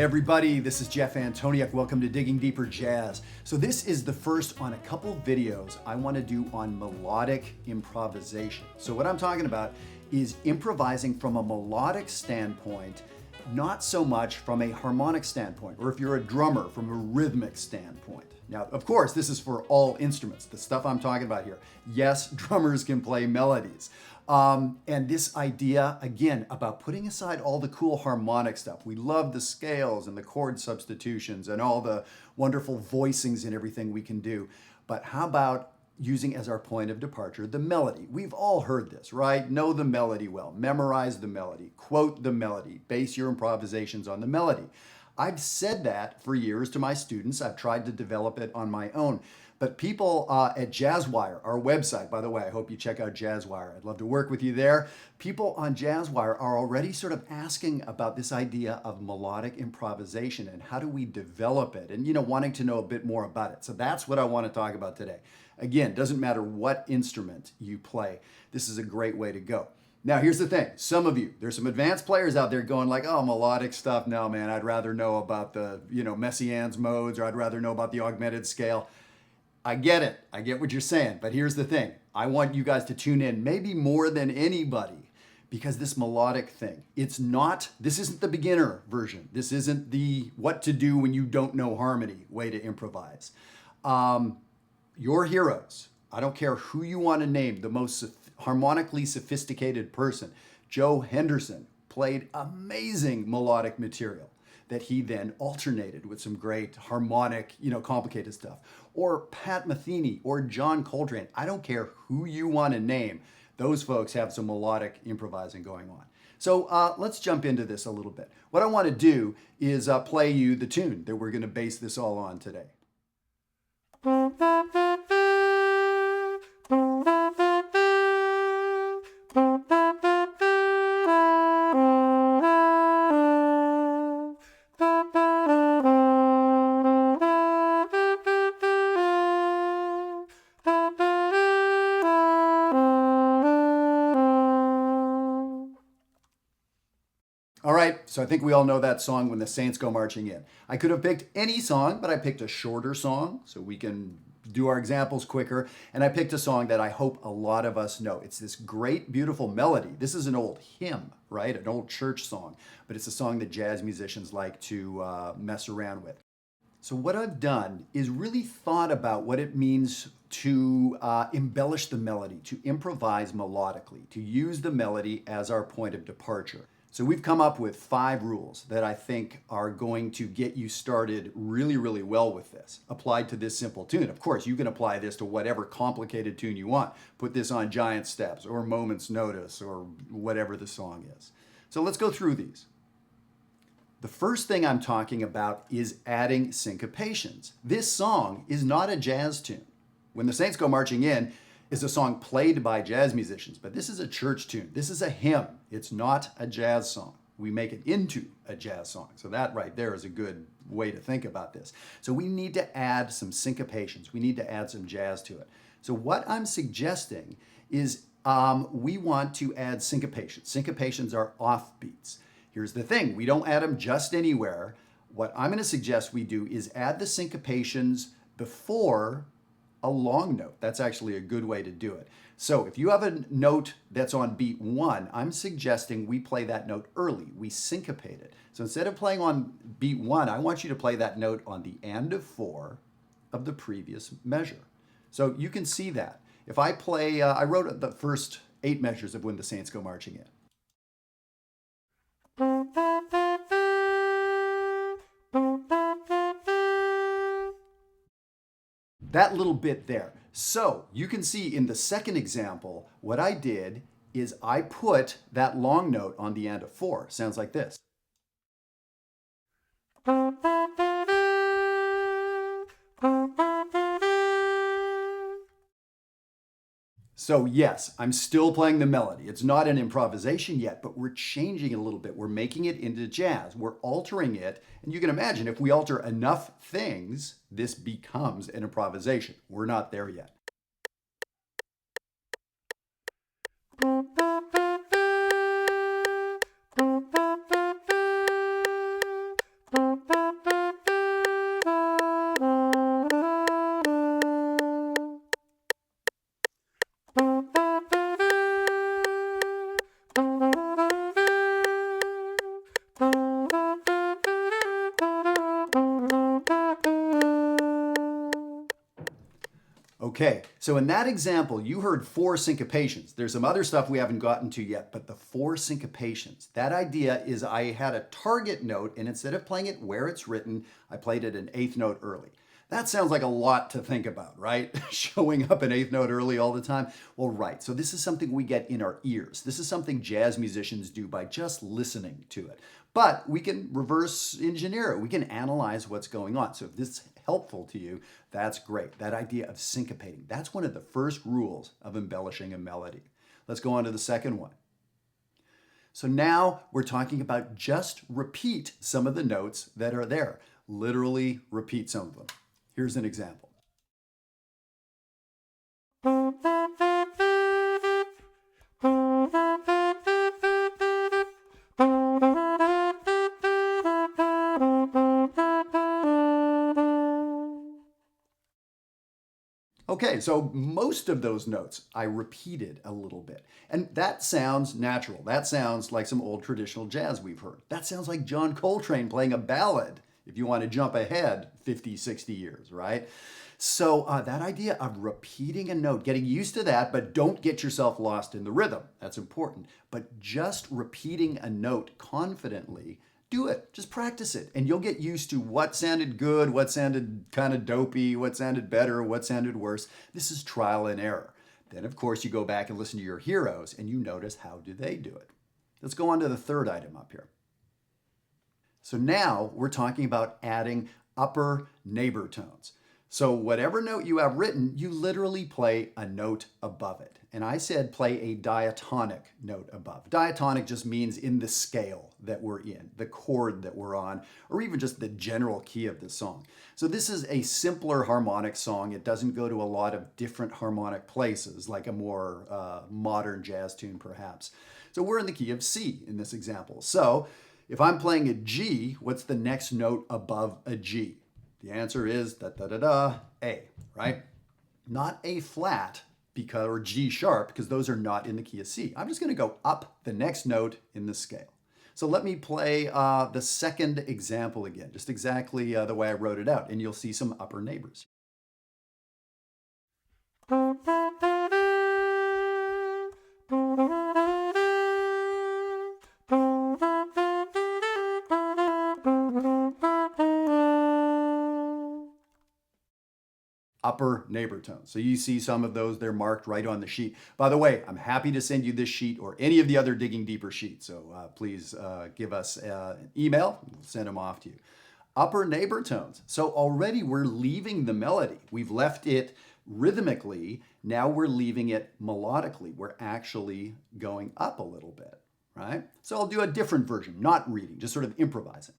Hey everybody, this is Jeff Antoniuk. Welcome to Digging Deeper Jazz. So this is the first on a couple videos I want to do on melodic improvisation. So what I'm talking about is improvising from a melodic standpoint, not so much from a harmonic standpoint, or if you're a drummer, from a rhythmic standpoint. Now, of course, this is for all instruments, the stuff I'm talking about here. Yes, drummers can play melodies. And this idea, again, about putting aside all the cool harmonic stuff. We love the scales and the chord substitutions and all the wonderful voicings and everything we can do. But how about using as our point of departure the melody? We've all heard this, right? Know the melody well, memorize the melody, quote the melody, base your improvisations on the melody. I've said that for years to my students. I've tried to develop it on my own. But people at Jazzwire, our website, by the way, I hope you check out Jazzwire. I'd love to work with you there. People on Jazzwire are already sort of asking about this idea of melodic improvisation and how do we develop it and, wanting to know a bit more about it. So that's what I want to talk about today. Again, doesn't matter what instrument you play. This is a great way to go. Now, here's the thing. Some of you, there's some advanced players out there going like, oh, melodic stuff. No, man, I'd rather know about the, Messiaen's modes, or I'd rather know about the augmented scale. I get it. I get what you're saying. But here's the thing. I want you guys to tune in maybe more than anybody, because this melodic thing, this isn't the beginner version. This isn't the what to do when you don't know harmony way to improvise. Your heroes, I don't care who you want to name, the most harmonically sophisticated person, Joe Henderson, played amazing melodic material that he then alternated with some great harmonic, complicated stuff. Or Pat Metheny or John Coltrane. I don't care who you want to name. Those folks have some melodic improvising going on. So let's jump into this a little bit. What I want to do is play you the tune that we're going to base this all on today. All right, so I think we all know that song, When the Saints Go Marching In. I could have picked any song, but I picked a shorter song so we can do our examples quicker. And I picked a song that I hope a lot of us know. It's this great, beautiful melody. This is an old hymn, right? An old church song, but it's a song that jazz musicians like to mess around with. So what I've done is really thought about what it means to embellish the melody, to improvise melodically, to use the melody as our point of departure. So we've come up with 5 rules that I think are going to get you started really, really well with this, applied to this simple tune. Of course, you can apply this to whatever complicated tune you want. Put this on giant steps or moment's notice or whatever the song is. So let's go through these. The first thing I'm talking about is adding syncopations. This song is not a jazz tune. When the Saints Go Marching In is a song played by jazz musicians, but this is a church tune. This is a hymn. It's not a jazz song. We make it into a jazz song. So that right there is a good way to think about this. So we need to add some syncopations. We need to add some jazz to it. So what I'm suggesting is we want to add syncopations. Syncopations are offbeats. Here's the thing. We don't add them just anywhere. What I'm going to suggest we do is add the syncopations before a long note. That's actually a good way to do it. So if you have a note that's on beat 1, I'm suggesting we play that note early. We syncopate it. So instead of playing on beat 1, I want you to play that note on the end of 4 of the previous measure. So you can see that. If I play, I wrote the first 8 measures of When the Saints Go Marching In. That little bit there. So you can see in the second example, what I did is I put that long note on the end of 4. Sounds like this. So yes, I'm still playing the melody. It's not an improvisation yet, but we're changing it a little bit. We're making it into jazz. We're altering it. And you can imagine if we alter enough things, this becomes an improvisation. We're not there yet. Okay, so in that example, you heard 4 syncopations. There's some other stuff we haven't gotten to yet, but the 4 syncopations. That idea is I had a target note, and instead of playing it where it's written, I played it an 8th note early. That sounds like a lot to think about, right? Showing up an 8th note early all the time. Well, right, so this is something we get in our ears. This is something jazz musicians do by just listening to it. But we can reverse engineer it. We can analyze what's going on. So if this is helpful to you, that's great. That idea of syncopating, that's one of the first rules of embellishing a melody. Let's go on to the second one. So now we're talking about just repeat some of the notes that are there. Literally repeat some of them. Here's an example. Okay, so most of those notes I repeated a little bit. And that sounds natural. That sounds like some old traditional jazz we've heard. That sounds like John Coltrane playing a ballad, if you want to jump ahead 50, 60 years, right? So that idea of repeating a note, getting used to that, but don't get yourself lost in the rhythm. That's important. But just repeating a note confidently, do it. Just practice it. And you'll get used to what sounded good, what sounded kind of dopey, what sounded better, what sounded worse. This is trial and error. Then, of course, you go back and listen to your heroes and you notice how do they do it. Let's go on to the third item up here. So now we're talking about adding upper neighbor tones. So whatever note you have written, you literally play a note above it. And I said play a diatonic note above. Diatonic just means in the scale that we're in, the chord that we're on, or even just the general key of the song. So this is a simpler harmonic song. It doesn't go to a lot of different harmonic places, like a more modern jazz tune perhaps. So we're in the key of C in this example. So if I'm playing a G, what's the next note above a G? The answer is da-da-da-da, A, right? Not A flat because, or G sharp, because those are not in the key of C. I'm just going to go up the next note in the scale. So let me play the second example again, just exactly the way I wrote it out, and you'll see some upper neighbors. Upper neighbor tones. So you see some of those, they're marked right on the sheet. By the way, I'm happy to send you this sheet or any of the other Digging Deeper sheets. So please give us an email, we'll send them off to you. Upper neighbor tones. So already we're leaving the melody. We've left it rhythmically. Now we're leaving it melodically. We're actually going up a little bit, right? So I'll do a different version, not reading, just sort of improvising.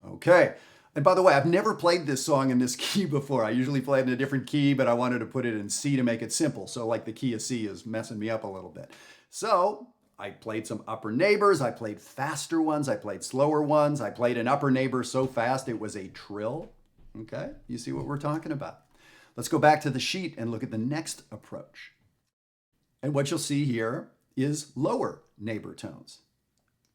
Okay, and by the way, I've never played this song in this key before. I usually play it in a different key, but I wanted to put it in C to make it simple. So like the key of C is messing me up a little bit. So I played some upper neighbors, I played faster ones, I played slower ones, I played an upper neighbor so fast it was a trill. Okay, you see what we're talking about. Let's go back to the sheet and look at the next approach. And what you'll see here is lower neighbor tones.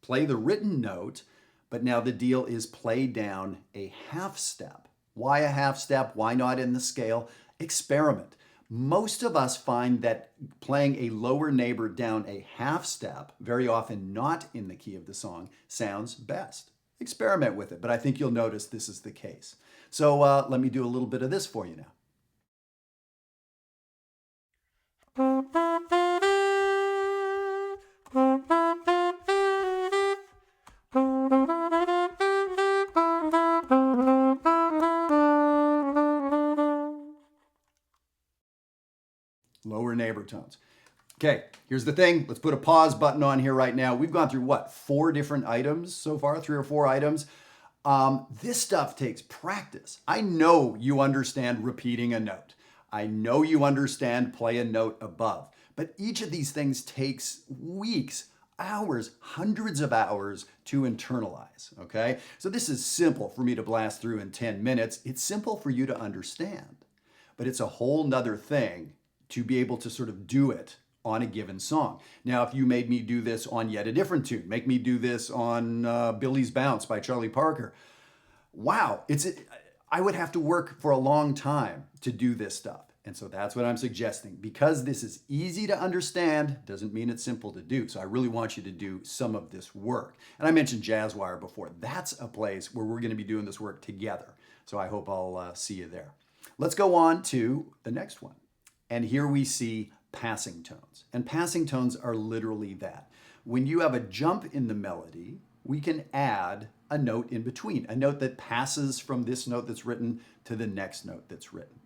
Play the written note, but now the deal is play down a half step. Why a half step? Why not in the scale? Experiment. Most of us find that playing a lower neighbor down a half step, very often not in the key of the song, sounds best. Experiment with it, but I think you'll notice this is the case. So let me do a little bit of this for you now. Lower neighbor tones. Okay, here's the thing. Let's put a pause button on here right now. We've gone through what, 4 different items so far, 3 or 4 items. This stuff takes practice. I know you understand repeating a note. I know you understand play a note above, but each of these things takes weeks, hours, hundreds of hours to internalize, okay? So this is simple for me to blast through in 10 minutes. It's simple for you to understand. but it's a whole nother thing to be able to sort of do it on a given song. Now, if you made me do this on yet a different tune, make me do this on Billy's Bounce by Charlie Parker, wow, I would have to work for a long time to do this stuff. And so that's what I'm suggesting. Because this is easy to understand, doesn't mean it's simple to do. So I really want you to do some of this work. And I mentioned Jazzwire before. That's a place where we're going to be doing this work together. So I hope I'll see you there. Let's go on to the next one. And here we see passing tones. And passing tones are literally that. When you have a jump in the melody, we can add a note in between, a note that passes from this note that's written to the next note that's written.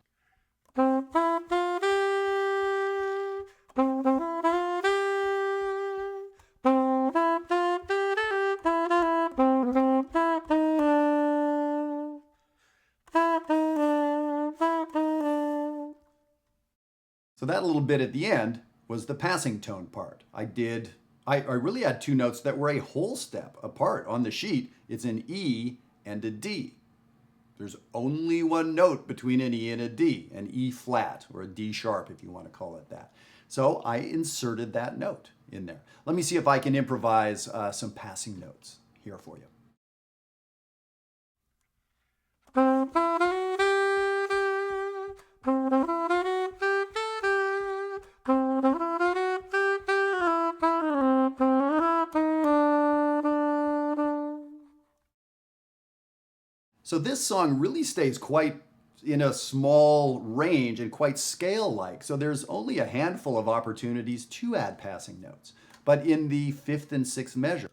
So that little bit at the end was the passing tone part. I really had two notes that were a whole step apart on the sheet. It's an E and a D. There's only one note between an E and a D, an E flat or a D sharp if you want to call it that. So I inserted that note in there. Let me see if I can improvise some passing notes here for you. So this song really stays quite in a small range and quite scale-like. So there's only a handful of opportunities to add passing notes. But in the fifth and sixth measure,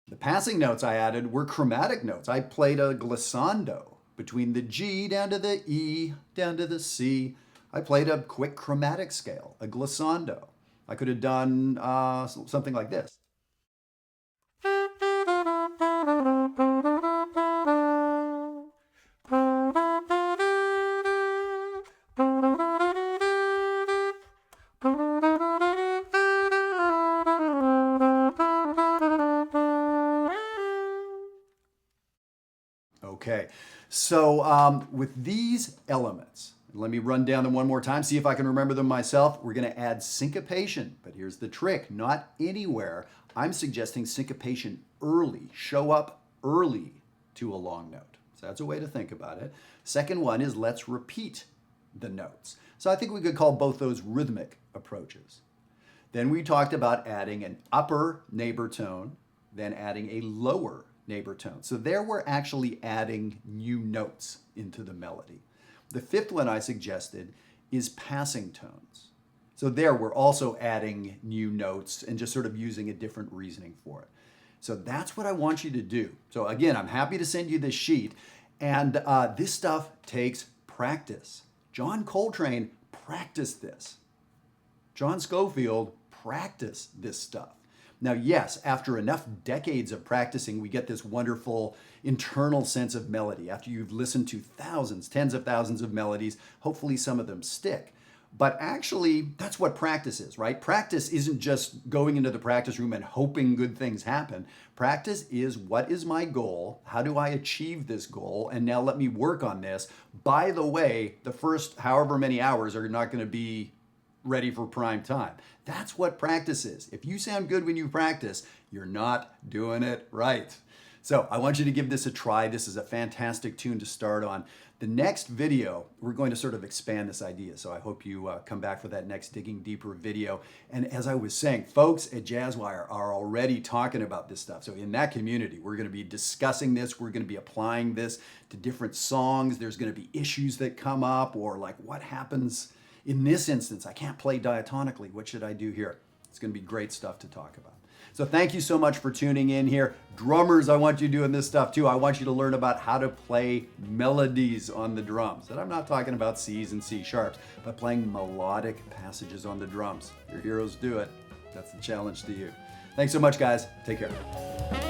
the passing notes I added were chromatic notes. I played a glissando between the G down to the E, down to the C. I played a quick chromatic scale, a glissando. I could have done something like this. Okay, so with these elements, let me run down them one more time, see if I can remember them myself. We're going to add syncopation, but here's the trick, not anywhere. I'm suggesting syncopation early, show up early to a long note. So that's a way to think about it. Second one is let's repeat the notes. So I think we could call both those rhythmic approaches. Then we talked about adding an upper neighbor tone, then adding a lower neighbor tone. So there we're actually adding new notes into the melody. The fifth one I suggested is passing tones. So there we're also adding new notes and just sort of using a different reasoning for it. So that's what I want you to do. So again, I'm happy to send you this sheet, and this stuff takes practice. John Coltrane practiced this. John Scofield practiced this stuff. Now, yes, after enough decades of practicing, we get this wonderful internal sense of melody. After you've listened to thousands, tens of thousands of melodies, hopefully some of them stick. But actually, that's what practice is, right? Practice isn't just going into the practice room and hoping good things happen. Practice is, what is my goal? How do I achieve this goal? And now let me work on this. By the way, the first however many hours are not going to be ready for prime time. That's what practice is. If you sound good when you practice, you're not doing it right. So I want you to give this a try. This is a fantastic tune to start on. The next video, we're going to sort of expand this idea. So I hope you come back for that next Digging Deeper video. And as I was saying, folks at Jazzwire are already talking about this stuff. So in that community, we're going to be discussing this. We're going to be applying this to different songs. There's going to be issues that come up, or like, what happens in this instance? I can't play diatonically. What should I do here? It's going to be great stuff to talk about. So thank you so much for tuning in here. Drummers, I want you doing this stuff too. I want you to learn about how to play melodies on the drums. And I'm not talking about C's and C sharps, but playing melodic passages on the drums. Your heroes do it. That's the challenge to you. Thanks so much, guys. Take care.